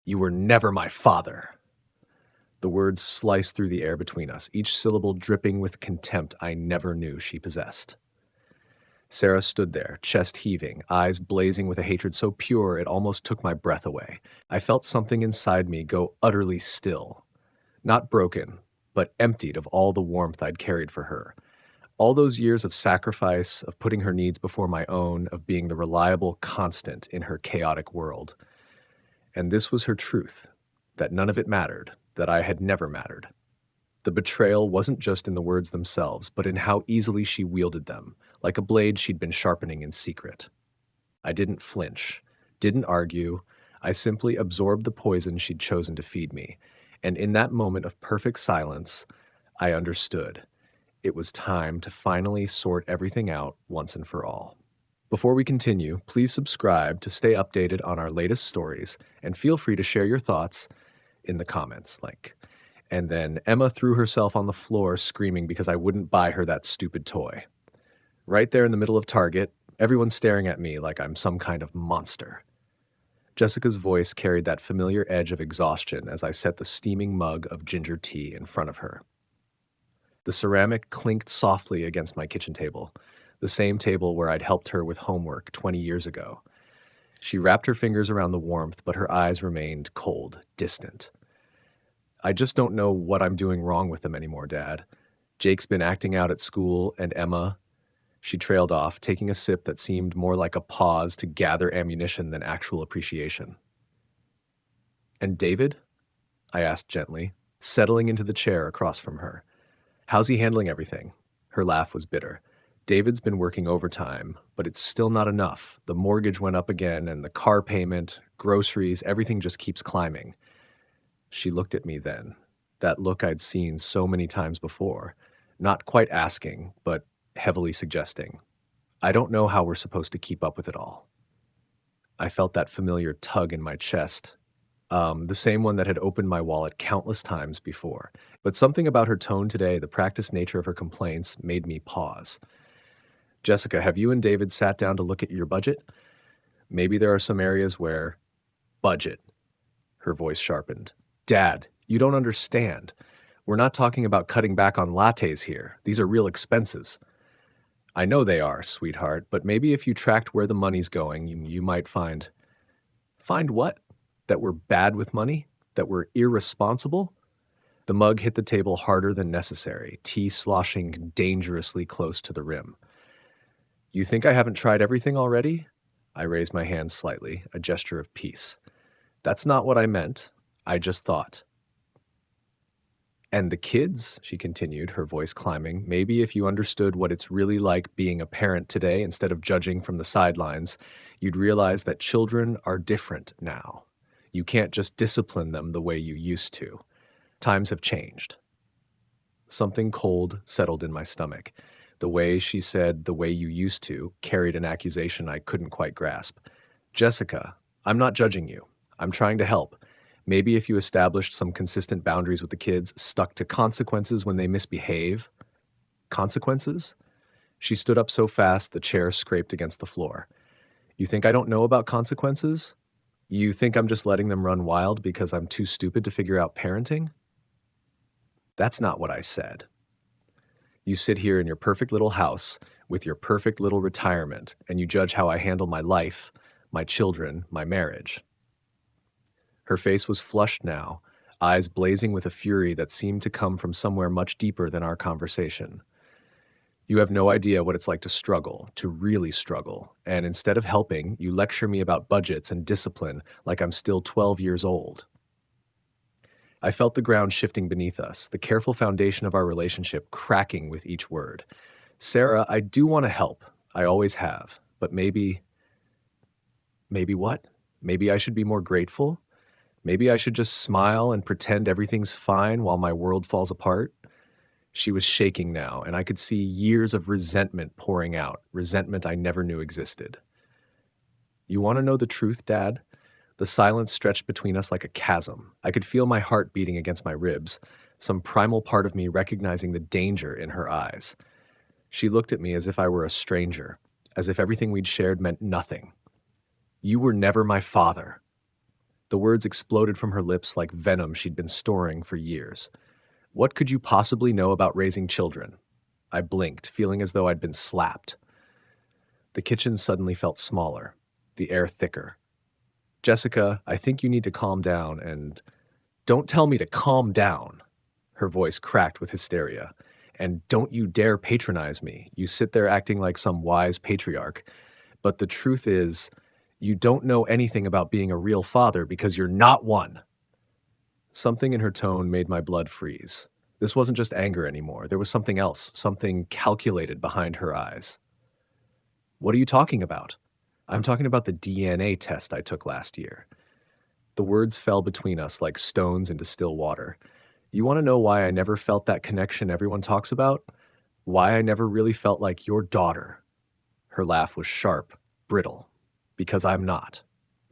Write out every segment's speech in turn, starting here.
You were never my father. The words sliced through the air between us, each syllable dripping with contempt I never knew she possessed. Sarah stood there, chest heaving, eyes blazing with a hatred so pure it almost took my breath away. I felt something inside me go utterly still. Not broken, but emptied of all the warmth I'd carried for her. All those years of sacrifice, of putting her needs before my own, of being the reliable constant in her chaotic world. And this was her truth, that none of it mattered, that I had never mattered. The betrayal wasn't just in the words themselves, but in how easily she wielded them, like a blade she'd been sharpening in secret. I didn't flinch, didn't argue. I simply absorbed the poison she'd chosen to feed me. And in that moment of perfect silence, I understood. It was time to finally sort everything out once and for all. Before we continue, please subscribe to stay updated on our latest stories, and feel free to share your thoughts in the comments. And then Emma threw herself on the floor screaming because I wouldn't buy her that stupid toy. Right there in the middle of Target, everyone staring at me like I'm some kind of monster. Jessica's voice carried that familiar edge of exhaustion as I set the steaming mug of ginger tea in front of her. The ceramic clinked softly against my kitchen table, the same table where I'd helped her with homework 20 years ago. She wrapped her fingers around the warmth, but her eyes remained cold, distant. I just don't know what I'm doing wrong with them anymore, Dad. Jake's been acting out at school, and Emma... She trailed off, taking a sip that seemed more like a pause to gather ammunition than actual appreciation. And David? I asked gently, settling into the chair across from her. How's he handling everything? Her laugh was bitter. David's been working overtime, but it's still not enough. The mortgage went up again, and the car payment, groceries, everything just keeps climbing. She looked at me then, that look I'd seen so many times before, not quite asking, but heavily suggesting. I don't know how we're supposed to keep up with it all. I felt that familiar tug in my chest, the same one that had opened my wallet countless times before. But something about her tone today, the practiced nature of her complaints, made me pause. Jessica, have you and David sat down to look at your budget? Maybe there are some areas where... Budget. Her voice sharpened. Dad, you don't understand. We're not talking about cutting back on lattes here. These are real expenses. I know they are, sweetheart, but maybe if you tracked where the money's going, you might find... Find what? That we're bad with money? That we're irresponsible? The mug hit the table harder than necessary, tea sloshing dangerously close to the rim. You think I haven't tried everything already? I raised my hand slightly, a gesture of peace. That's not what I meant. I just thought. And the kids, she continued, her voice climbing, maybe if you understood what it's really like being a parent today instead of judging from the sidelines, you'd realize that children are different now. You can't just discipline them the way you used to. Times have changed. Something cold settled in my stomach. The way she said "the way you used to" carried an accusation I couldn't quite grasp. Jessica, I'm not judging you. I'm trying to help. Maybe if you established some consistent boundaries with the kids, stuck to consequences when they misbehave. Consequences? She stood up so fast the chair scraped against the floor. You think I don't know about consequences? You think I'm just letting them run wild because I'm too stupid to figure out parenting? That's not what I said. You sit here in your perfect little house with your perfect little retirement, and you judge how I handle my life, my children, my marriage. Her face was flushed now, eyes blazing with a fury that seemed to come from somewhere much deeper than our conversation. You have no idea what it's like to struggle, to really struggle, and instead of helping, you lecture me about budgets and discipline like I'm still 12 years old. I felt the ground shifting beneath us, the careful foundation of our relationship cracking with each word. Sarah, I do want to help. I always have. But maybe what? Maybe I should be more grateful? Maybe I should just smile and pretend everything's fine while my world falls apart? She was shaking now, and I could see years of resentment pouring out, resentment I never knew existed. You want to know the truth, Dad? The silence stretched between us like a chasm. I could feel my heart beating against my ribs, some primal part of me recognizing the danger in her eyes. She looked at me as if I were a stranger, as if everything we'd shared meant nothing. You were never my father. The words exploded from her lips like venom she'd been storing for years. What could you possibly know about raising children? I blinked, feeling as though I'd been slapped. The kitchen suddenly felt smaller, the air thicker. Jessica, I think you need to calm down and don't tell me to calm down. Her voice cracked with hysteria. And don't you dare patronize me. You sit there acting like some wise patriarch. But the truth is, you don't know anything about being a real father because you're not one. Something in her tone made my blood freeze. This wasn't just anger anymore. There was something else, something calculated behind her eyes. What are you talking about? I'm talking about the DNA test I took last year. The words fell between us like stones into still water. You want to know why I never felt that connection everyone talks about? Why I never really felt like your daughter? Her laugh was sharp, brittle. Because I'm not.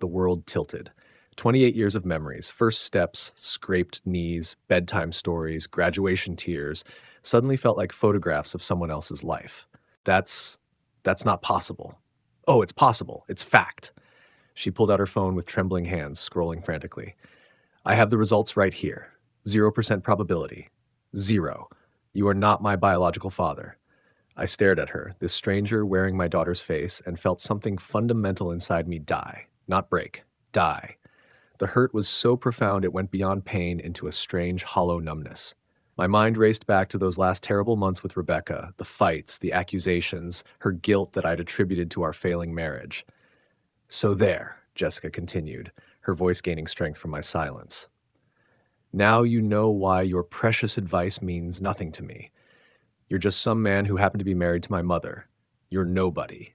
The world tilted. 28 years of memories, first steps, scraped knees, bedtime stories, graduation tears, suddenly felt like photographs of someone else's life. That's not possible. Oh, it's possible. It's fact. She pulled out her phone with trembling hands, scrolling frantically. I have the results right here. 0% probability. 0. You are not my biological father. I stared at her, this stranger wearing my daughter's face, and felt something fundamental inside me die, not break, die. The hurt was so profound it went beyond pain into a strange, hollow numbness. My mind raced back to those last terrible months with Rebecca, the fights, the accusations, her guilt that I'd attributed to our failing marriage. So there, Jessica continued, her voice gaining strength from my silence. Now you know why your precious advice means nothing to me. You're just some man who happened to be married to my mother. You're nobody.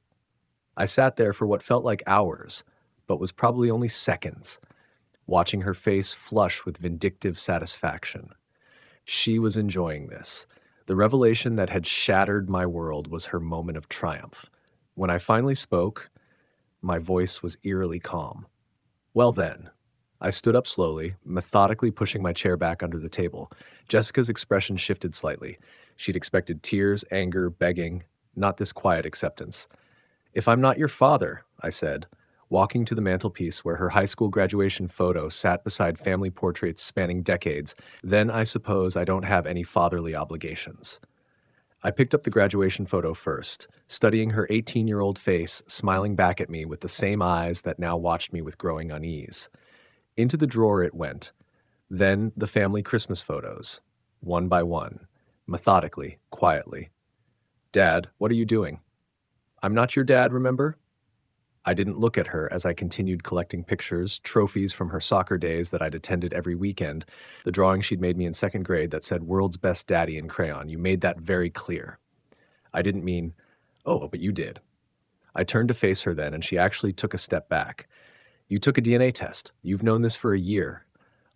I sat there for what felt like hours, but was probably only seconds, watching her face flush with vindictive satisfaction. She was enjoying this. The revelation that had shattered my world was her moment of triumph. When I finally spoke, my voice was eerily calm. Well then, I stood up slowly, methodically pushing my chair back under the table. Jessica's expression shifted slightly. She'd expected tears, anger, begging, not this quiet acceptance. If I'm not your father, I said, walking to the mantelpiece where her high school graduation photo sat beside family portraits spanning decades, then I suppose I don't have any fatherly obligations. I picked up the graduation photo first, studying her 18-year-old face smiling back at me with the same eyes that now watched me with growing unease. Into the drawer it went. Then the family Christmas photos, one by one, methodically, quietly. Dad, what are you doing? I'm not your dad, remember? I didn't look at her as I continued collecting pictures, trophies from her soccer days that I'd attended every weekend, the drawing she'd made me in second grade that said world's best daddy in crayon. You made that very clear. I didn't mean, oh, but you did. I turned to face her then, and she actually took a step back. You took a DNA test. You've known this for a year.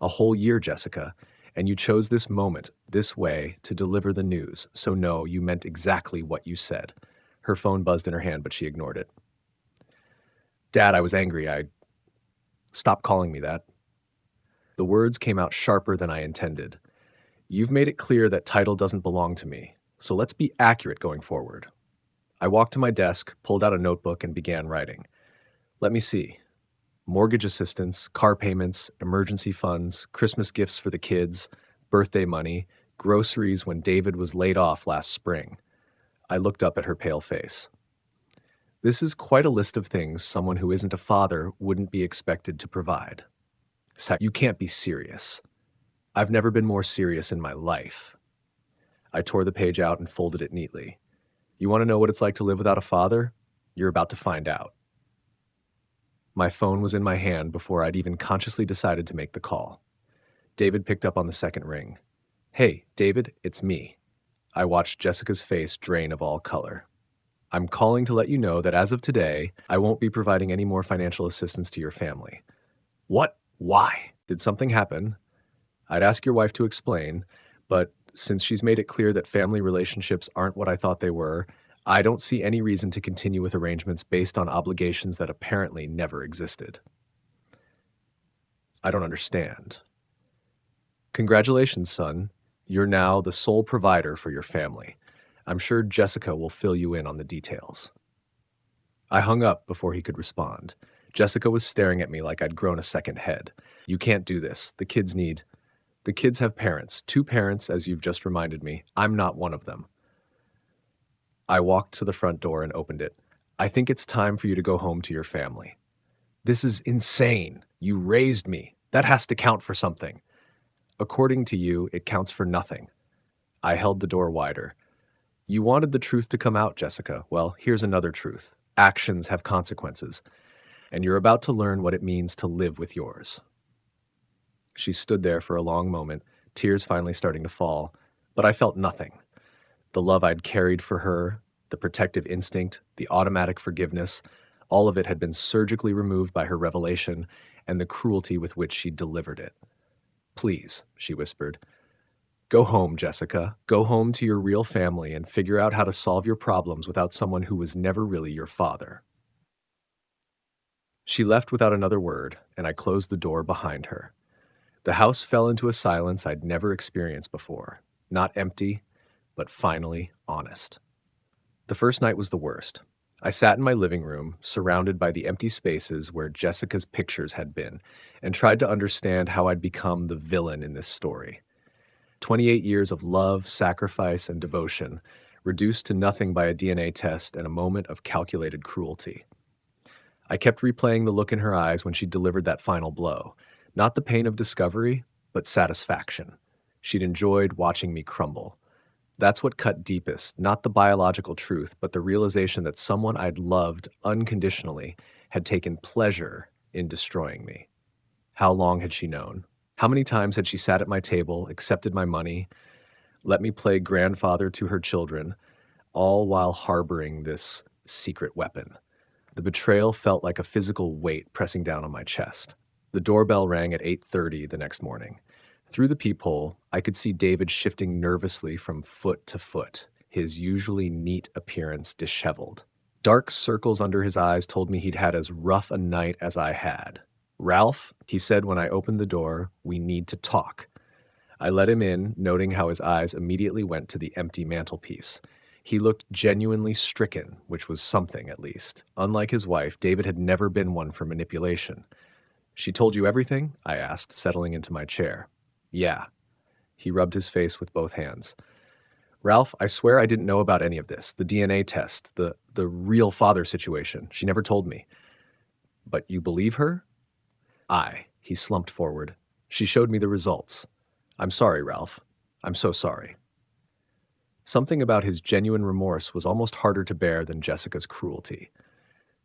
A whole year, Jessica. And you chose this moment, this way, to deliver the news. So no, you meant exactly what you said. Her phone buzzed in her hand, but she ignored it. Dad, I was angry. Stop calling me that. The words came out sharper than I intended. You've made it clear that title doesn't belong to me. So let's be accurate going forward. I walked to my desk, pulled out a notebook, and began writing. Let me see. Mortgage assistance, car payments, emergency funds, Christmas gifts for the kids, birthday money, groceries when David was laid off last spring. I looked up at her pale face. This is quite a list of things someone who isn't a father wouldn't be expected to provide. You can't be serious. I've never been more serious in my life. I tore the page out and folded it neatly. You want to know what it's like to live without a father? You're about to find out. My phone was in my hand before I'd even consciously decided to make the call. David picked up on the second ring. Hey, David, it's me. I watched Jessica's face drain of all color. I'm calling to let you know that as of today, I won't be providing any more financial assistance to your family. What? Why? Did something happen? I'd ask your wife to explain, but since she's made it clear that family relationships aren't what I thought they were, I don't see any reason to continue with arrangements based on obligations that apparently never existed. I don't understand. Congratulations, son. You're now the sole provider for your family. I'm sure Jessica will fill you in on the details. I hung up before he could respond. Jessica was staring at me like I'd grown a second head. You can't do this. The kids have parents. Two parents, as you've just reminded me. I'm not one of them. I walked to the front door and opened it. I think it's time for you to go home to your family. This is insane. You raised me. That has to count for something. According to you, it counts for nothing. I held the door wider. You wanted the truth to come out, Jessica. Well, here's another truth. Actions have consequences, and you're about to learn what it means to live with yours. She stood there for a long moment, tears finally starting to fall, but I felt nothing. The love I'd carried for her, the protective instinct, the automatic forgiveness, all of it had been surgically removed by her revelation and the cruelty with which she delivered it. Please, she whispered. Go home, Jessica. Go home to your real family and figure out how to solve your problems without someone who was never really your father. She left without another word, and I closed the door behind her. The house fell into a silence I'd never experienced before. Not empty, but finally honest. The first night was the worst. I sat in my living room, surrounded by the empty spaces where Jessica's pictures had been, and tried to understand how I'd become the villain in this story. 28 years of love, sacrifice, and devotion, reduced to nothing by a DNA test and a moment of calculated cruelty. I kept replaying the look in her eyes when she delivered that final blow. Not the pain of discovery, but satisfaction. She'd enjoyed watching me crumble. That's what cut deepest, not the biological truth, but the realization that someone I'd loved unconditionally had taken pleasure in destroying me. How long had she known? How many times had she sat at my table, accepted my money, let me play grandfather to her children, all while harboring this secret weapon? The betrayal felt like a physical weight pressing down on my chest. The doorbell rang at 8:30 the next morning. Through the peephole, I could see David shifting nervously from foot to foot, his usually neat appearance disheveled. Dark circles under his eyes told me he'd had as rough a night as I had. Ralph, he said when I opened the door, we need to talk. I let him in, noting how his eyes immediately went to the empty mantelpiece. He looked genuinely stricken, which was something at least. Unlike his wife, David had never been one for manipulation. She told you everything? I asked, settling into my chair. Yeah. He rubbed his face with both hands. Ralph, I swear I didn't know about any of this. The DNA test, the real father situation. She never told me. But you believe her? He slumped forward. She showed me the results. I'm sorry, Ralph. I'm so sorry. Something about his genuine remorse was almost harder to bear than Jessica's cruelty.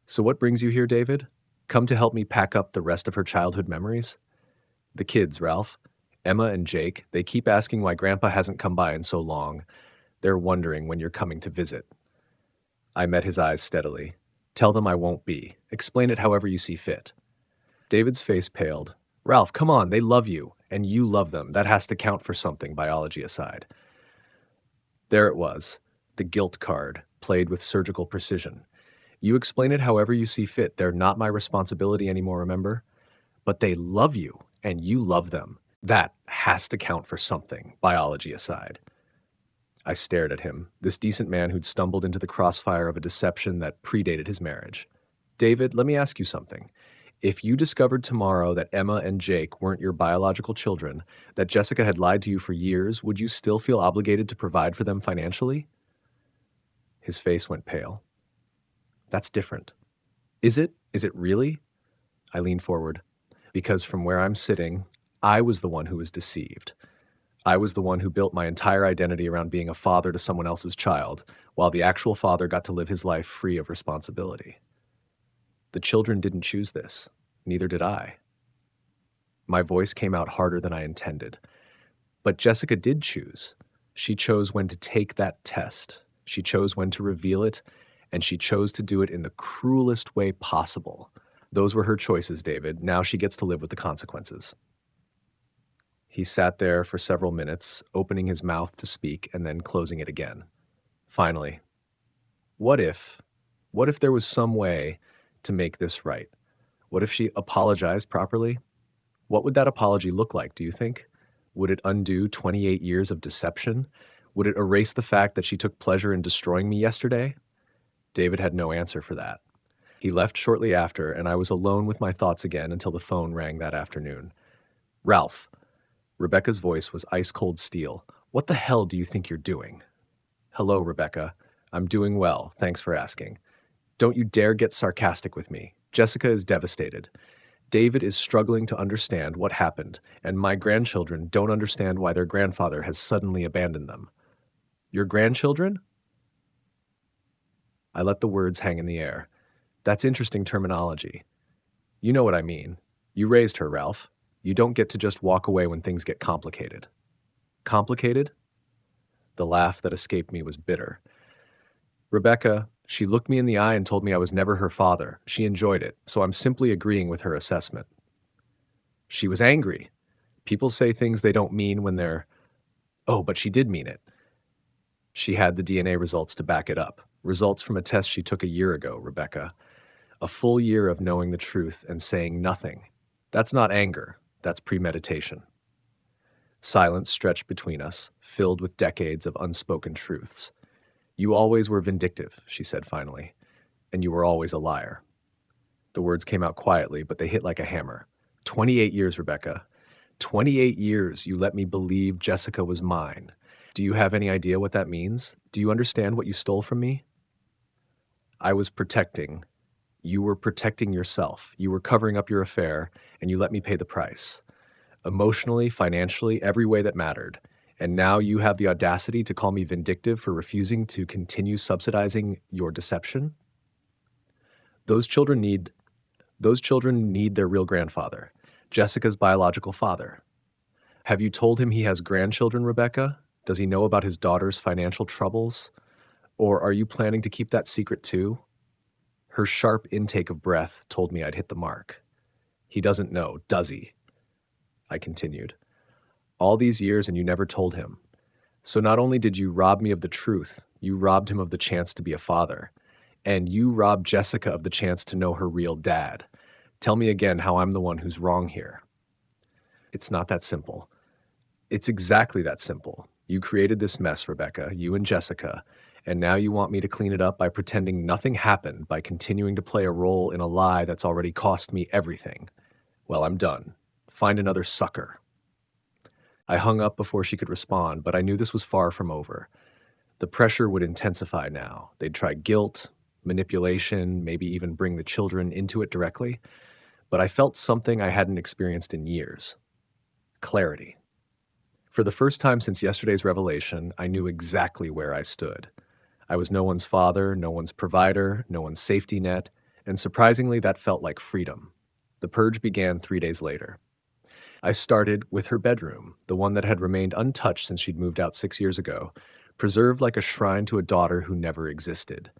So what brings you here, David? Come to help me pack up the rest of her childhood memories? The kids, Ralph. Emma and Jake, they keep asking why Grandpa hasn't come by in so long. They're wondering when you're coming to visit. I met his eyes steadily. Tell them I won't be. Explain it however you see fit. David's face paled. Ralph, come on, they love you, and you love them. That has to count for something, biology aside. There it was, the guilt card, played with surgical precision. You explain it however you see fit. They're not my responsibility anymore, remember? But they love you, and you love them. That has to count for something, biology aside. I stared at him, this decent man who'd stumbled into the crossfire of a deception that predated his marriage. David, let me ask you something. If you discovered tomorrow that Emma and Jake weren't your biological children, that Jessica had lied to you for years, would you still feel obligated to provide for them financially? His face went pale. That's different. Is it? Is it really? I leaned forward. Because from where I'm sitting, I was the one who was deceived. I was the one who built my entire identity around being a father to someone else's child, while the actual father got to live his life free of responsibility. The children didn't choose this. Neither did I. My voice came out harder than I intended. But Jessica did choose. She chose when to take that test. She chose when to reveal it, and she chose to do it in the cruelest way possible. Those were her choices, David. Now she gets to live with the consequences. He sat there for several minutes, opening his mouth to speak and then closing it again. Finally, what if there was some way to make this right? What if she apologized properly? What would that apology look like, do you think? Would it undo 28 years of deception? Would it erase the fact that she took pleasure in destroying me yesterday? David had no answer for that. He left shortly after, and I was alone with my thoughts again until the phone rang that afternoon. Ralph. Rebecca's voice was ice-cold steel. What the hell do you think you're doing? Hello, Rebecca. I'm doing well, thanks for asking. Don't you dare get sarcastic with me. Jessica is devastated. David is struggling to understand what happened, and my grandchildren don't understand why their grandfather has suddenly abandoned them. Your grandchildren? I let the words hang in the air. That's interesting terminology. You know what I mean. You raised her, Ralph. You don't get to just walk away when things get complicated. Complicated? The laugh that escaped me was bitter. Rebecca, she looked me in the eye and told me I was never her father. She enjoyed it, so I'm simply agreeing with her assessment. She was angry. People say things they don't mean when they're, oh, but she did mean it. She had the DNA results to back it up. Results from a test she took a year ago, Rebecca. A full year of knowing the truth and saying nothing. That's not anger. That's premeditation. Silence stretched between us, filled with decades of unspoken truths. You always were vindictive, she said finally, and you were always a liar. The words came out quietly, but they hit like a hammer. 28 years, Rebecca. 28 years you let me believe Jessica was mine. Do you have any idea what that means? Do you understand what you stole from me? I was protecting. You were protecting yourself. You were covering up your affair, and you let me pay the price. Emotionally, financially, every way that mattered. And now you have the audacity to call me vindictive for refusing to continue subsidizing your deception? Those children need their real grandfather, Jessica's biological father. Have you told him he has grandchildren, Rebecca? Does he know about his daughter's financial troubles? Or are you planning to keep that secret too? Her sharp intake of breath told me I'd hit the mark. He doesn't know, does he? I continued. All these years and you never told him. So not only did you rob me of the truth, you robbed him of the chance to be a father. And you robbed Jessica of the chance to know her real dad. Tell me again how I'm the one who's wrong here. It's not that simple. It's exactly that simple. You created this mess, Rebecca, you and Jessica, and now you want me to clean it up by pretending nothing happened, by continuing to play a role in a lie that's already cost me everything. Well, I'm done. Find another sucker. I hung up before she could respond, but I knew this was far from over. The pressure would intensify now. They'd try guilt, manipulation, maybe even bring the children into it directly. But I felt something I hadn't experienced in years. Clarity. For the first time since yesterday's revelation, I knew exactly where I stood. I was no one's father, no one's provider, no one's safety net, and surprisingly, that felt like freedom. The purge began 3 days later. I started with her bedroom, the one that had remained untouched since she'd moved out 6 years ago, preserved like a shrine to a daughter who never existed.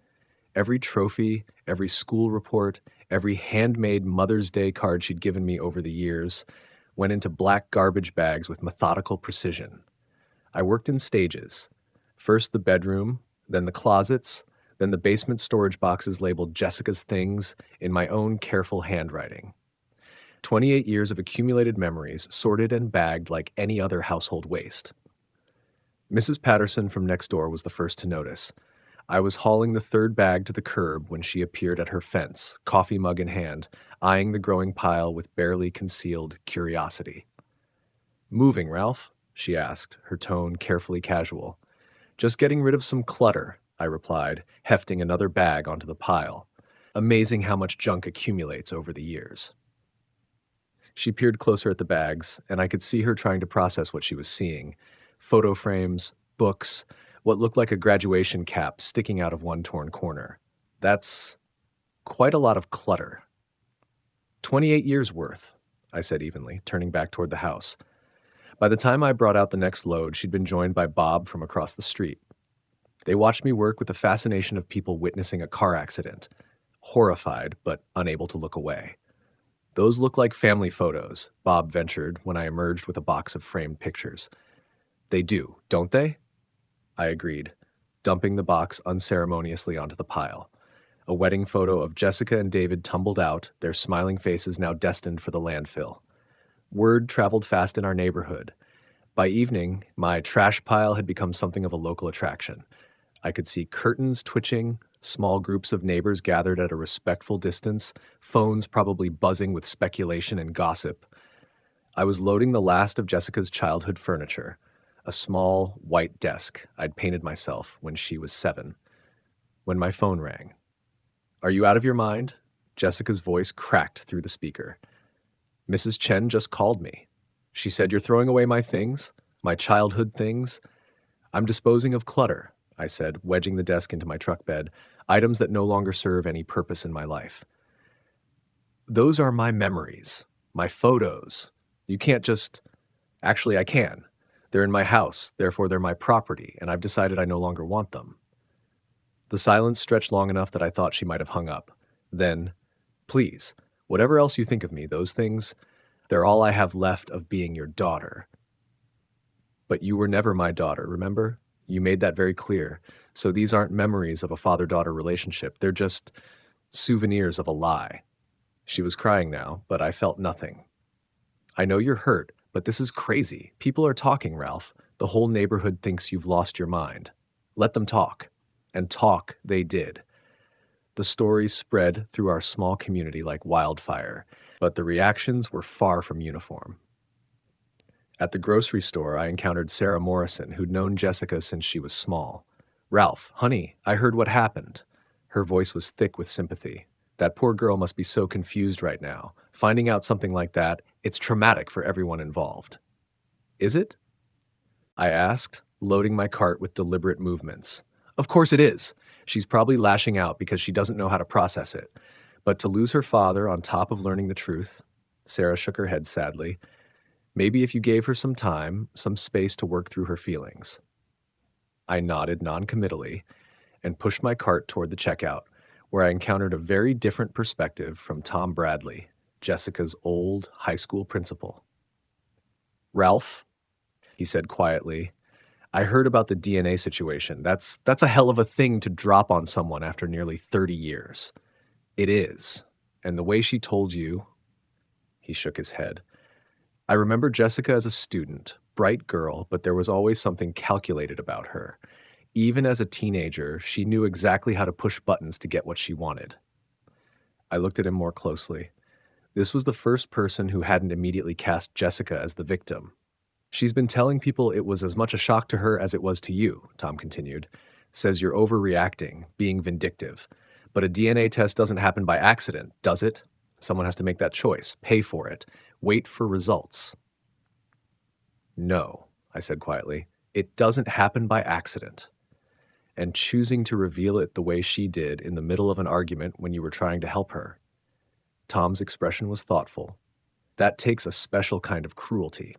Every trophy, every school report, every handmade Mother's Day card she'd given me over the years went into black garbage bags with methodical precision. I worked in stages. First the bedroom, then the closets, then the basement storage boxes labeled Jessica's things in my own careful handwriting. 28 years of accumulated memories, sorted and bagged like any other household waste. Mrs. Patterson from next door was the first to notice. I was hauling the third bag to the curb when she appeared at her fence, coffee mug in hand, eyeing the growing pile with barely concealed curiosity. Moving, Ralph? She asked, her tone carefully casual. Just getting rid of some clutter, I replied, hefting another bag onto the pile. Amazing how much junk accumulates over the years. She peered closer at the bags, and I could see her trying to process what she was seeing. Photo frames, books, what looked like a graduation cap sticking out of one torn corner. That's quite a lot of clutter. 28 years worth, I said evenly, turning back toward the house. By the time I brought out the next load, she'd been joined by Bob from across the street. They watched me work with the fascination of people witnessing a car accident, horrified but unable to look away. Those look like family photos, Bob ventured when I emerged with a box of framed pictures. They do, don't they? I agreed, dumping the box unceremoniously onto the pile. A wedding photo of Jessica and David tumbled out, their smiling faces now destined for the landfill. Word traveled fast in our neighborhood. By evening, my trash pile had become something of a local attraction. I could see curtains twitching, Small groups of neighbors gathered at a respectful distance, phones probably buzzing with speculation and gossip. I was loading the last of Jessica's childhood furniture, a small, white desk I'd painted myself when she was 7, when my phone rang. "Are you out of your mind?" Jessica's voice cracked through the speaker. "Mrs. Chen just called me. She said you're throwing away my things, my childhood things." "I'm disposing of clutter," I said, wedging the desk into my truck bed, "items that no longer serve any purpose in my life." "Those are my memories, my photos. You can't just—" "Actually, I can. They're in my house, therefore they're my property, and I've decided I no longer want them." The silence stretched long enough that I thought she might have hung up. Then, "Please, whatever else you think of me, those things, they're all I have left of being your daughter." "But you were never my daughter, remember? You made that very clear. So these aren't memories of a father-daughter relationship. They're just souvenirs of a lie." She was crying now, but I felt nothing. "I know you're hurt, but this is crazy. People are talking, Ralph. The whole neighborhood thinks you've lost your mind. Let them talk." And talk they did. The stories spread through our small community like wildfire, but the reactions were far from uniform. At the grocery store, I encountered Sarah Morrison, who'd known Jessica since she was small. "Ralph, honey, I heard what happened." Her voice was thick with sympathy. "That poor girl must be so confused right now. Finding out something like that, it's traumatic for everyone involved." "Is it?" I asked, loading my cart with deliberate movements. "Of course it is. She's probably lashing out because she doesn't know how to process it. But to lose her father on top of learning the truth," Sarah shook her head sadly, "maybe if you gave her some time, some space to work through her feelings." I nodded noncommittally and pushed my cart toward the checkout, where I encountered a very different perspective from Tom Bradley, Jessica's old high school principal. "Ralph," he said quietly, "I heard about the DNA situation. That's a hell of a thing to drop on someone after nearly 30 years. It is. And the way she told you—" He shook his head. "I remember Jessica as a student, bright girl, but there was always something calculated about her. Even as a teenager, she knew exactly how to push buttons to get what she wanted." I looked at him more closely. This was the first person who hadn't immediately cast Jessica as the victim. "She's been telling people it was as much a shock to her as it was to you," Tom continued. "Says you're overreacting, being vindictive. But a DNA test doesn't happen by accident, does it? Someone has to make that choice, pay for it, wait for results." "No," I said quietly, "it doesn't happen by accident." And choosing to reveal it the way she did in the middle of an argument when you were trying to help her. Tom's expression was thoughtful. "That takes a special kind of cruelty."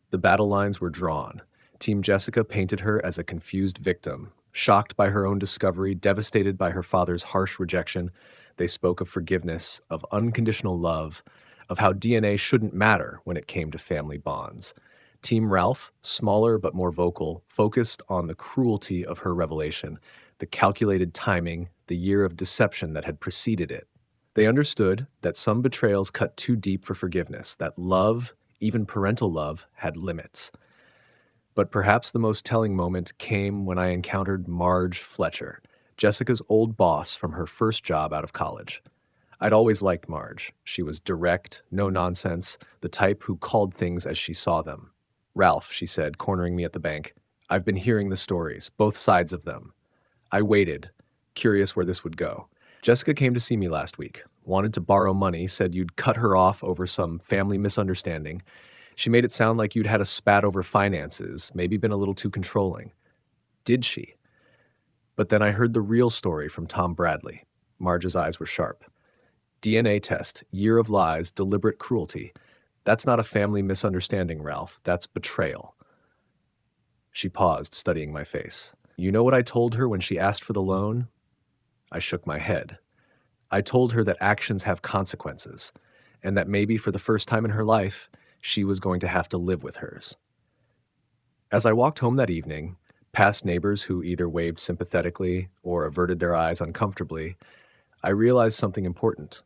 The battle lines were drawn. Team Jessica painted her as a confused victim, shocked by her own discovery, devastated by her father's harsh rejection. They spoke of forgiveness, of unconditional love, of how DNA shouldn't matter when it came to family bonds. Team Ralph, smaller but more vocal, focused on the cruelty of her revelation, the calculated timing, the year of deception that had preceded it. They understood that some betrayals cut too deep for forgiveness, that love, even parental love, had limits. But perhaps the most telling moment came when I encountered Marge Fletcher, Jessica's old boss from her first job out of college. I'd always liked Marge. She was direct, no nonsense, the type who called things as she saw them. "Ralph," she said, cornering me at the bank, "I've been hearing the stories, both sides of them." I waited, curious where this would go. "Jessica came to see me last week, wanted to borrow money, said you'd cut her off over some family misunderstanding. She made it sound like you'd had a spat over finances, maybe been a little too controlling." "Did she?" But then I heard the real story from Tom Bradley. Marge's eyes were sharp. "DNA test, year of lies, deliberate cruelty. That's not a family misunderstanding, Ralph. That's betrayal." She paused, studying my face. "You know what I told her when she asked for the loan?" I shook my head. "I told her that actions have consequences, and that maybe for the first time in her life, she was going to have to live with hers." As I walked home that evening, past neighbors who either waved sympathetically or averted their eyes uncomfortably, I realized something important.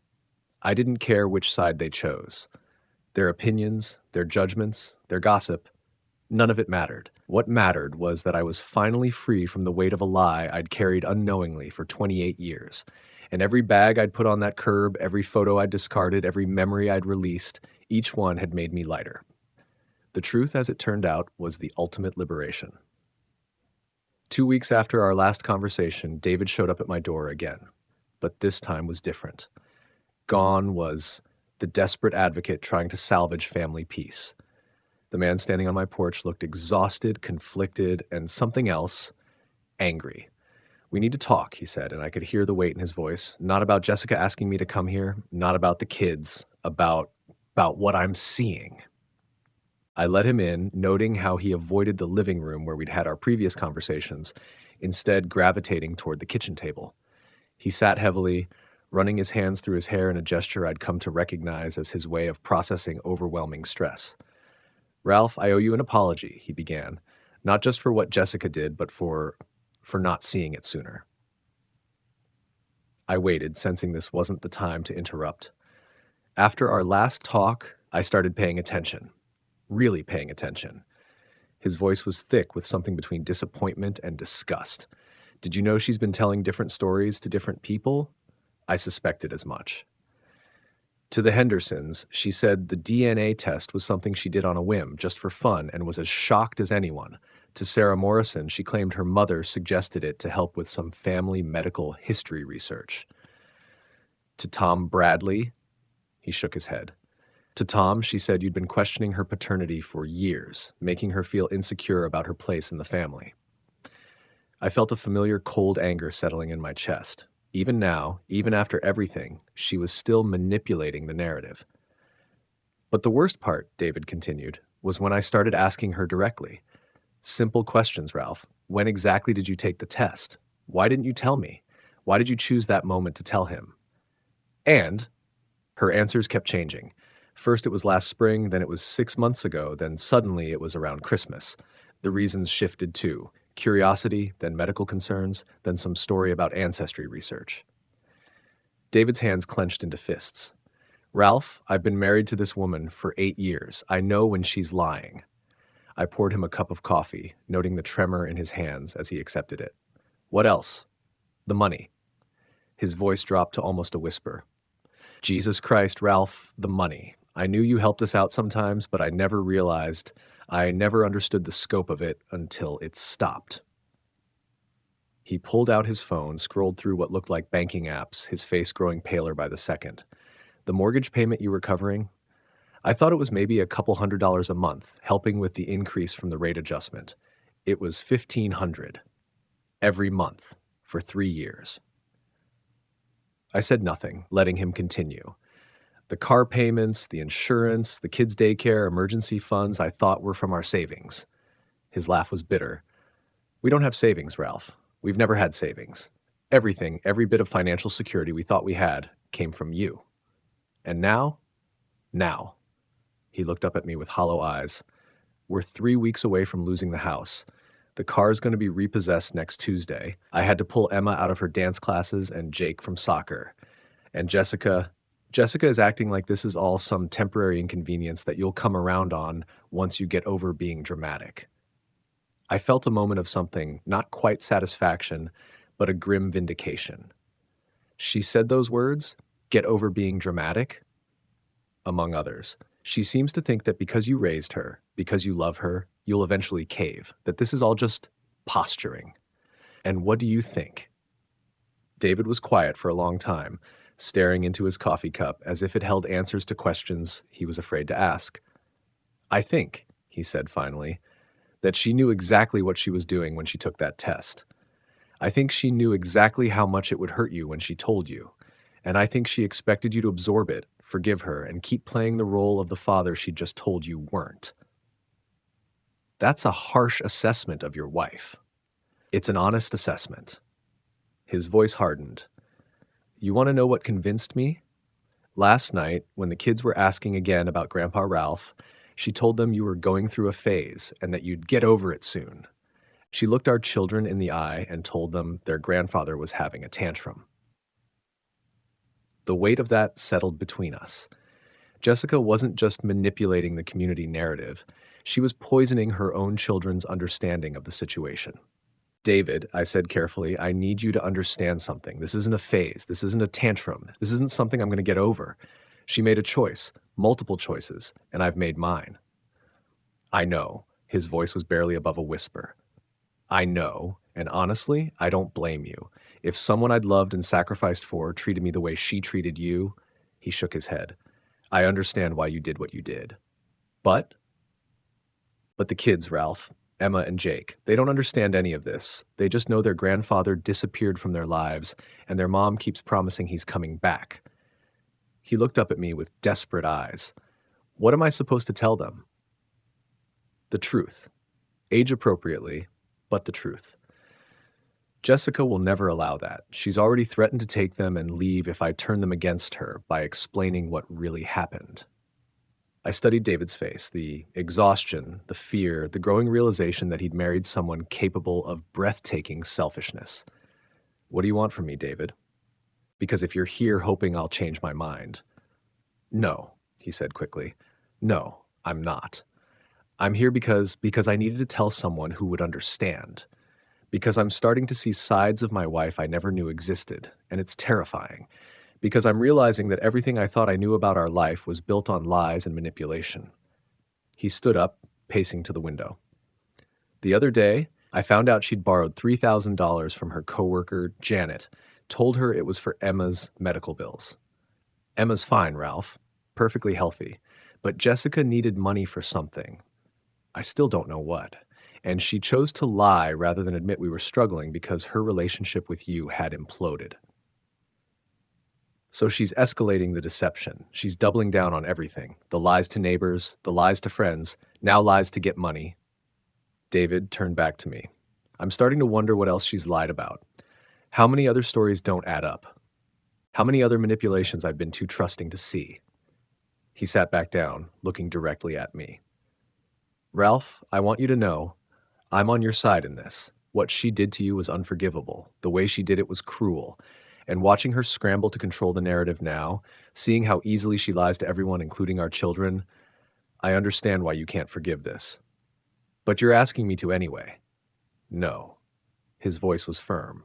I didn't care which side they chose. Their opinions, their judgments, their gossip, none of it mattered. What mattered was that I was finally free from the weight of a lie I'd carried unknowingly for 28 years. And every bag I'd put on that curb, every photo I'd discarded, every memory I'd released, each one had made me lighter. The truth, as it turned out, was the ultimate liberation. 2 weeks after our last conversation, David showed up at my door again. But this time was different. Gone was the desperate advocate trying to salvage family peace. The man standing on my porch looked exhausted, conflicted, and something else, angry. "We need to talk," he said, and I could hear the weight in his voice. Not about Jessica asking me to come here, not about the kids, about what I'm seeing. I let him in, noting how he avoided the living room where we'd had our previous conversations, instead gravitating toward the kitchen table. He sat heavily, running his hands through his hair in a gesture I'd come to recognize as his way of processing overwhelming stress. "Ralph, I owe you an apology," he began, "not just for what Jessica did, but for not seeing it sooner." I waited, sensing this wasn't the time to interrupt. After our last talk, I started paying attention. Really paying attention. His voice was thick with something between disappointment and disgust. "Did you know she's been telling different stories to different people?" I suspected as much. To the Hendersons, she said the DNA test was something she did on a whim, just for fun, and was as shocked as anyone. To Sarah Morrison, she claimed her mother suggested it to help with some family medical history research. To Tom Bradley, he shook his head. To Tom, she said you'd been questioning her paternity for years, making her feel insecure about her place in the family. I felt a familiar cold anger settling in my chest. Even now, even after everything, she was still manipulating the narrative. But the worst part, David continued, was when I started asking her directly. Simple questions, Ralph. When exactly did you take the test? Why didn't you tell me? Why did you choose that moment to tell him? And her answers kept changing. First it was last spring, then it was 6 months ago, then suddenly it was around Christmas. The reasons shifted too. Curiosity, then medical concerns, then some story about ancestry research. David's hands clenched into fists. "Ralph, I've been married to this woman for 8 years. I know when she's lying." I poured him a cup of coffee, noting the tremor in his hands as he accepted it. "What else?" "The money." His voice dropped to almost a whisper. "Jesus Christ, Ralph, the money. I knew you helped us out sometimes, but I never understood the scope of it until it stopped." He pulled out his phone, scrolled through what looked like banking apps, his face growing paler by the second. "The mortgage payment you were covering? I thought it was maybe a couple $100 a month, helping with the increase from the rate adjustment. It was $1,500 every month for 3 years." I said nothing, letting him continue. "The car payments, the insurance, the kids' daycare, emergency funds I thought were from our savings." His laugh was bitter. "We don't have savings, Ralph. We've never had savings. Everything, every bit of financial security we thought we had, came from you. And now? Now." He looked up at me with hollow eyes. "We're 3 weeks away from losing the house. The car's going to be repossessed next Tuesday. I had to pull Emma out of her dance classes and Jake from soccer. And Jessica is acting like this is all some temporary inconvenience that you'll come around on once you get over being dramatic." I felt a moment of something, not quite satisfaction, but a grim vindication. She said those words, "get over being dramatic," among others. She seems to think that because you raised her, because you love her, you'll eventually cave, that this is all just posturing. And what do you think? David was quiet for a long time, staring into his coffee cup as if it held answers to questions he was afraid to ask. "I think," he said finally, "that she knew exactly what she was doing when she took that test. I think she knew exactly how much it would hurt you when she told you. And I think she expected you to absorb it, forgive her, and keep playing the role of the father she just told you weren't." That's a harsh assessment of your wife. It's an honest assessment. His voice hardened. "You want to know what convinced me? Last night, when the kids were asking again about Grandpa Ralph, she told them you were going through a phase and that you'd get over it soon. She looked our children in the eye and told them their grandfather was having a tantrum." The weight of that settled between us. Jessica wasn't just manipulating the community narrative. She was poisoning her own children's understanding of the situation. David, I said carefully, I need you to understand something. This isn't a phase. This isn't a tantrum. This isn't something I'm going to get over. She made a choice, multiple choices, and I've made mine. I know. His voice was barely above a whisper. I know, and honestly, I don't blame you. If someone I'd loved and sacrificed for treated me the way she treated you, he shook his head. I understand why you did what you did. But the kids, Ralph, Emma and Jake, they don't understand any of this. They just know their grandfather disappeared from their lives, and their mom keeps promising he's coming back. He looked up at me with desperate eyes. What am I supposed to tell them? The truth. Age appropriately, but the truth. Jessica will never allow that. She's already threatened to take them and leave if I turn them against her by explaining what really happened. I studied David's face, the exhaustion, the fear, the growing realization that he'd married someone capable of breathtaking selfishness. What do you want from me, David? Because if you're here hoping I'll change my mind. No, he said quickly. No, I'm not. I'm here because I needed to tell someone who would understand. Because I'm starting to see sides of my wife I never knew existed, and it's terrifying. Because I'm realizing that everything I thought I knew about our life was built on lies and manipulation. He stood up, pacing to the window. The other day, I found out she'd borrowed $3,000 from her coworker, Janet, told her it was for Emma's medical bills. Emma's fine, Ralph, perfectly healthy, but Jessica needed money for something. I still don't know what. And she chose to lie rather than admit we were struggling because her relationship with you had imploded. So she's escalating the deception. She's doubling down on everything. The lies to neighbors, the lies to friends, now lies to get money. David turned back to me. I'm starting to wonder what else she's lied about. How many other stories don't add up? How many other manipulations I've been too trusting to see? He sat back down, looking directly at me. Ralph, I want you to know, I'm on your side in this. What she did to you was unforgivable. The way she did it was cruel. And watching her scramble to control the narrative now, seeing how easily she lies to everyone, including our children, I understand why you can't forgive this. But you're asking me to anyway. No. His voice was firm.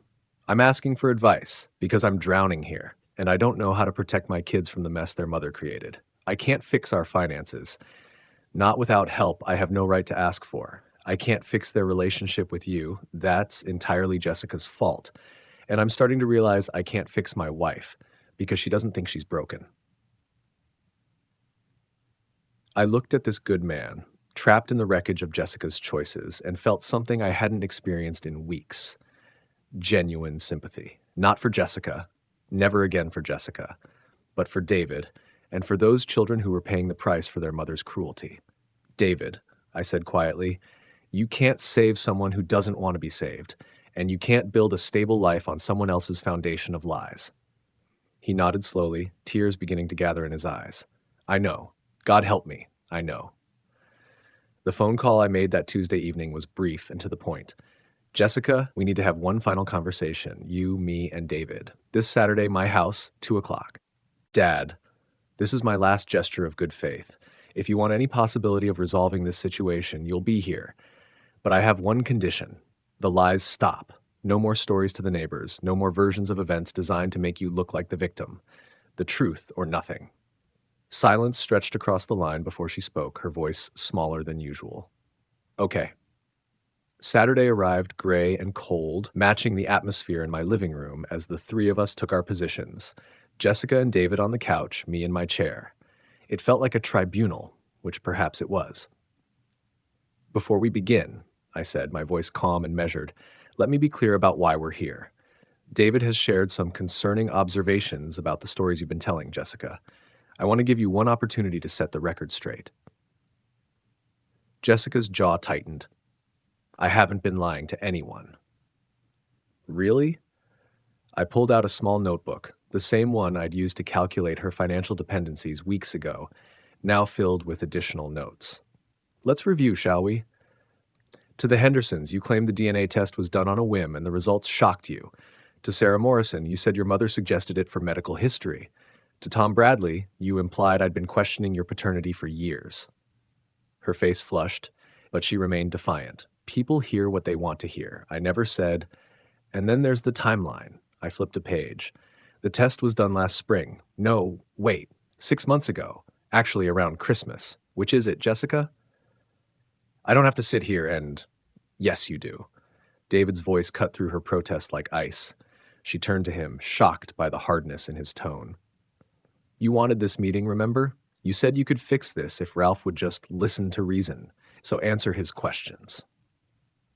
I'm asking for advice because I'm drowning here, and I don't know how to protect my kids from the mess their mother created. I can't fix our finances. Not without help I have no right to ask for. I can't fix their relationship with you. That's entirely Jessica's fault. And I'm starting to realize I can't fix my wife because she doesn't think she's broken. I looked at this good man, trapped in the wreckage of Jessica's choices, and felt something I hadn't experienced in weeks. Genuine sympathy. Not for Jessica, never again for Jessica, but for David, and for those children who were paying the price for their mother's cruelty. David, I said quietly, you can't save someone who doesn't want to be saved, and you can't build a stable life on someone else's foundation of lies. He nodded slowly, tears beginning to gather in his eyes. I know. God help me. I know. The phone call I made that Tuesday evening was brief and to the point. Jessica, we need to have one final conversation, you, me, and David. This Saturday, my house, 2:00. Dad, this is my last gesture of good faith. If you want any possibility of resolving this situation, you'll be here. But I have one condition. The lies stop. No more stories to the neighbors. No more versions of events designed to make you look like the victim. The truth or nothing. Silence stretched across the line before she spoke, her voice smaller than usual. Okay. Saturday arrived gray and cold, matching the atmosphere in my living room as the three of us took our positions. Jessica and David on the couch, me in my chair. It felt like a tribunal, which perhaps it was. Before we begin, I said, my voice calm and measured, let me be clear about why we're here. David has shared some concerning observations about the stories you've been telling, Jessica. I want to give you one opportunity to set the record straight. Jessica's jaw tightened. I haven't been lying to anyone. Really? I pulled out a small notebook, the same one I'd used to calculate her financial dependencies weeks ago, now filled with additional notes. Let's review, shall we? To the Hendersons, you claimed the DNA test was done on a whim and the results shocked you. To Sarah Morrison, you said your mother suggested it for medical history. To Tom Bradley, you implied I'd been questioning your paternity for years. Her face flushed, but she remained defiant. People hear what they want to hear. I never said, and then there's the timeline. I flipped a page. The test was done last spring. No, wait, 6 months ago. Actually, around Christmas. Which is it, Jessica? I don't have to sit here and... Yes, you do. David's voice cut through her protest like ice. She turned to him, shocked by the hardness in his tone. You wanted this meeting, remember? You said you could fix this if Ralph would just listen to reason, so answer his questions.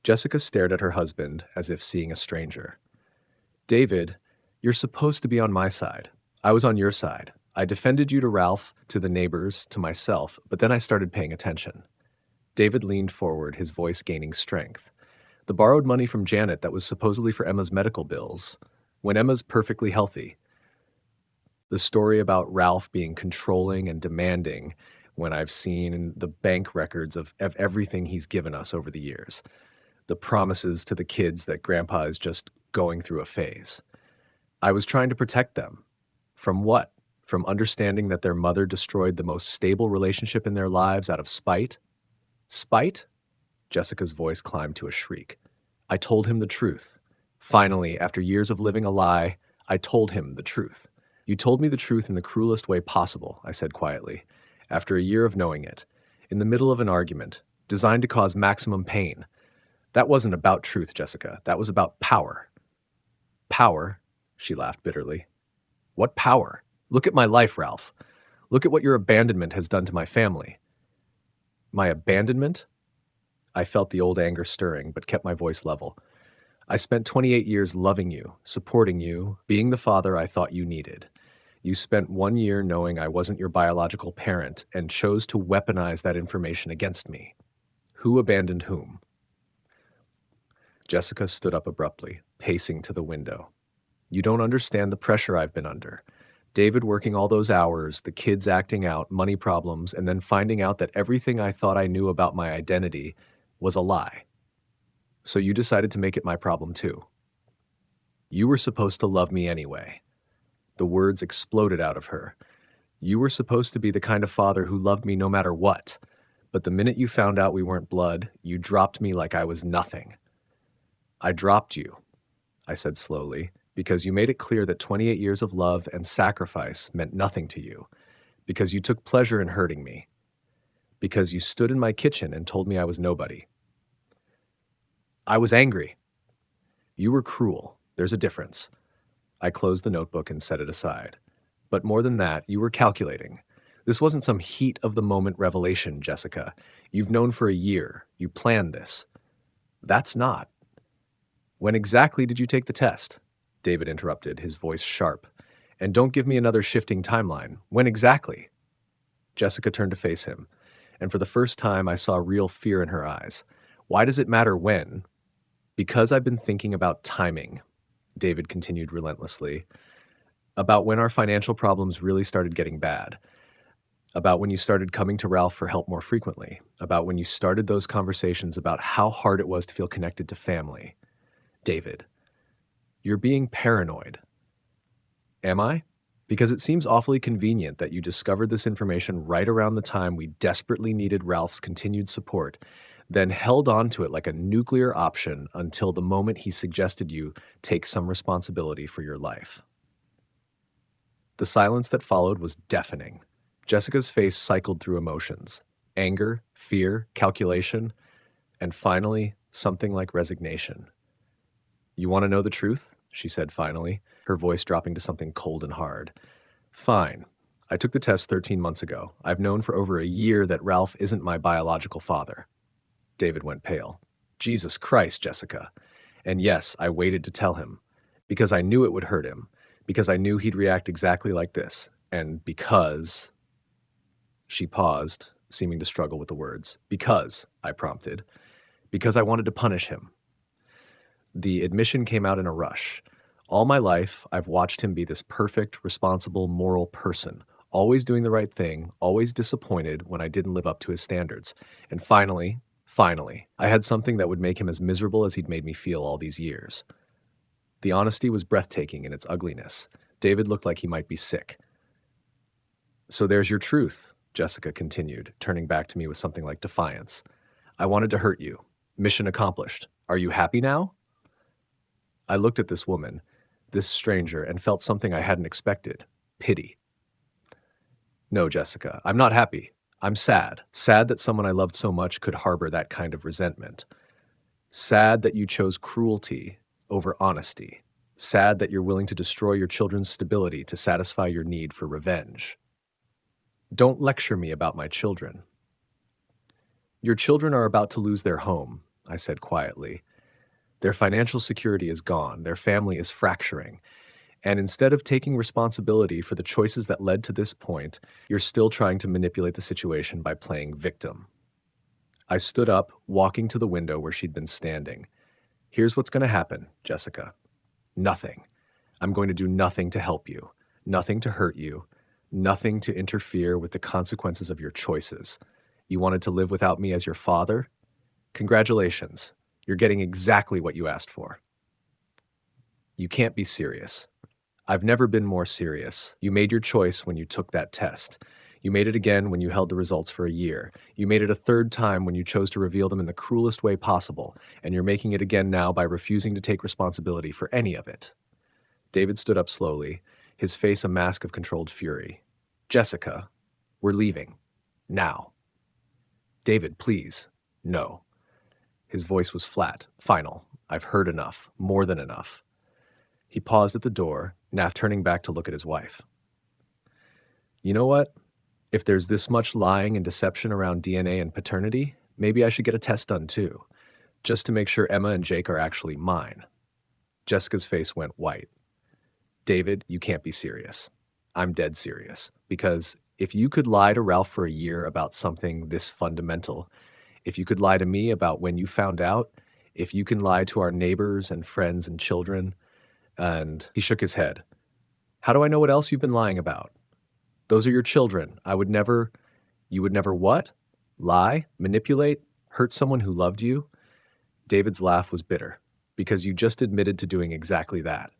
Jessica stared at her husband as if seeing a stranger. David, you're supposed to be on my side. I was on your side. I defended you to Ralph, to the neighbors, to myself, but then I started paying attention. David leaned forward, his voice gaining strength. The borrowed money from Janet that was supposedly for Emma's medical bills, when Emma's perfectly healthy. The story about Ralph being controlling and demanding when I've seen the bank records of everything he's given us over the years. The promises to the kids that Grandpa is just going through a phase. I was trying to protect them. From what? From understanding that their mother destroyed the most stable relationship in their lives out of spite? Spite? Jessica's voice climbed to a shriek. I told him the truth. Finally, after years of living a lie, I told him the truth. You told me the truth in the cruelest way possible, I said quietly, after a year of knowing it, in the middle of an argument, designed to cause maximum pain. That wasn't about truth, Jessica. That was about power. Power? She laughed bitterly. What power? Look at my life, Ralph. Look at what your abandonment has done to my family. My abandonment? I felt the old anger stirring, but kept my voice level. I spent 28 years loving you, supporting you, being the father I thought you needed. You spent 1 year knowing I wasn't your biological parent and chose to weaponize that information against me. Who abandoned whom? Jessica stood up abruptly, pacing to the window. You don't understand the pressure I've been under. David working all those hours, the kids acting out, money problems, and then finding out that everything I thought I knew about my identity was a lie. So you decided to make it my problem too. You were supposed to love me anyway. The words exploded out of her. You were supposed to be the kind of father who loved me no matter what. But the minute you found out we weren't blood, you dropped me like I was nothing. I dropped you, I said slowly, because you made it clear that 28 years of love and sacrifice meant nothing to you. Because you took pleasure in hurting me. Because you stood in my kitchen and told me I was nobody. I was angry. You were cruel. There's a difference. I closed the notebook and set it aside. But more than that, you were calculating. This wasn't some heat-of-the-moment revelation, Jessica. You've known for a year. You planned this. That's not. When exactly did you take the test? David interrupted, his voice sharp. And don't give me another shifting timeline. When exactly? Jessica turned to face him, and for the first time I saw real fear in her eyes. Why does it matter when? Because I've been thinking about timing, David continued relentlessly. About when our financial problems really started getting bad. About when you started coming to Ralph for help more frequently. About when you started those conversations about how hard it was to feel connected to family. David, you're being paranoid. Am I? Because it seems awfully convenient that you discovered this information right around the time we desperately needed Ralph's continued support, then held on to it like a nuclear option until the moment he suggested you take some responsibility for your life. The silence that followed was deafening. Jessica's face cycled through emotions. Anger, fear, calculation, and finally, something like resignation. You want to know the truth? She said finally, her voice dropping to something cold and hard. Fine. I took the test 13 months ago. I've known for over a year that Ralph isn't my biological father. David went pale. Jesus Christ, Jessica. And yes, I waited to tell him. Because I knew it would hurt him. Because I knew he'd react exactly like this. And because... She paused, seeming to struggle with the words. Because, I prompted. Because I wanted to punish him. The admission came out in a rush. All my life, I've watched him be this perfect, responsible, moral person, always doing the right thing, always disappointed when I didn't live up to his standards. And finally, I had something that would make him as miserable as he'd made me feel all these years. The honesty was breathtaking in its ugliness. David looked like he might be sick. So there's your truth, Jessica continued, turning back to me with something like defiance. I wanted to hurt you. Mission accomplished. Are you happy now? I looked at this woman, this stranger, and felt something I hadn't expected. Pity. No, Jessica, I'm not happy. I'm sad. Sad that someone I loved so much could harbor that kind of resentment. Sad that you chose cruelty over honesty. Sad that you're willing to destroy your children's stability to satisfy your need for revenge. Don't lecture me about my children. Your children are about to lose their home, I said quietly. Their financial security is gone, their family is fracturing, and instead of taking responsibility for the choices that led to this point, you're still trying to manipulate the situation by playing victim. I stood up, walking to the window where she'd been standing. Here's what's going to happen, Jessica. Nothing. I'm going to do nothing to help you, nothing to hurt you, nothing to interfere with the consequences of your choices. You wanted to live without me as your father? Congratulations. You're getting exactly what you asked for. You can't be serious. I've never been more serious. You made your choice when you took that test. You made it again when you held the results for a year. You made it a third time when you chose to reveal them in the cruelest way possible, and you're making it again now by refusing to take responsibility for any of it. David stood up slowly, his face a mask of controlled fury. Jessica, we're leaving. Now. David, please. No. His voice was flat, final. I've heard enough, more than enough. He paused at the door, Naff turning back to look at his wife. You know what? If there's this much lying and deception around DNA and paternity, maybe I should get a test done too, just to make sure Emma and Jake are actually mine. Jessica's face went white. David, you can't be serious. I'm dead serious, because if you could lie to Ralph for a year about something this fundamental, if you could lie to me about when you found out, if you can lie to our neighbors and friends and children, and he shook his head. How do I know what else you've been lying about? Those are your children. You would never what? Lie? Manipulate? Hurt someone who loved you? David's laugh was bitter, because you just admitted to doing exactly that.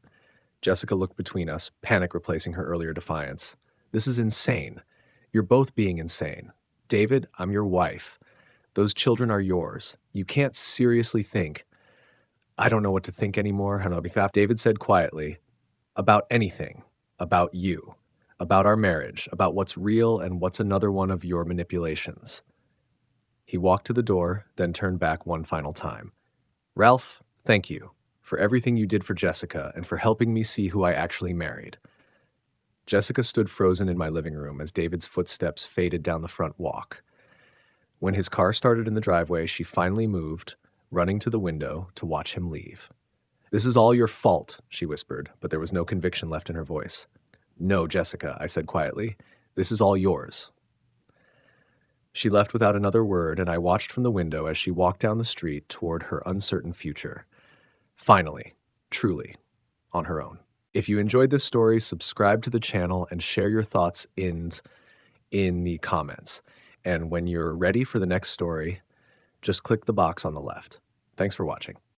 Jessica looked between us, panic replacing her earlier defiance. This is insane. You're both being insane. David, I'm your wife. Those children are yours. You can't seriously think. I don't know what to think anymore. David said quietly, about anything, about you, about our marriage, about what's real and what's another one of your manipulations. He walked to the door, then turned back one final time. Ralph, thank you for everything you did for Jessica and for helping me see who I actually married. Jessica stood frozen in my living room as David's footsteps faded down the front walk. When his car started in the driveway, she finally moved, running to the window to watch him leave. This is all your fault, she whispered, but there was no conviction left in her voice. No, Jessica, I said quietly. This is all yours. She left without another word, and I watched from the window as she walked down the street toward her uncertain future. Finally, truly, on her own. If you enjoyed this story, subscribe to the channel and share your thoughts in the comments. And when you're ready for the next story, just click the box on the left. Thanks for watching.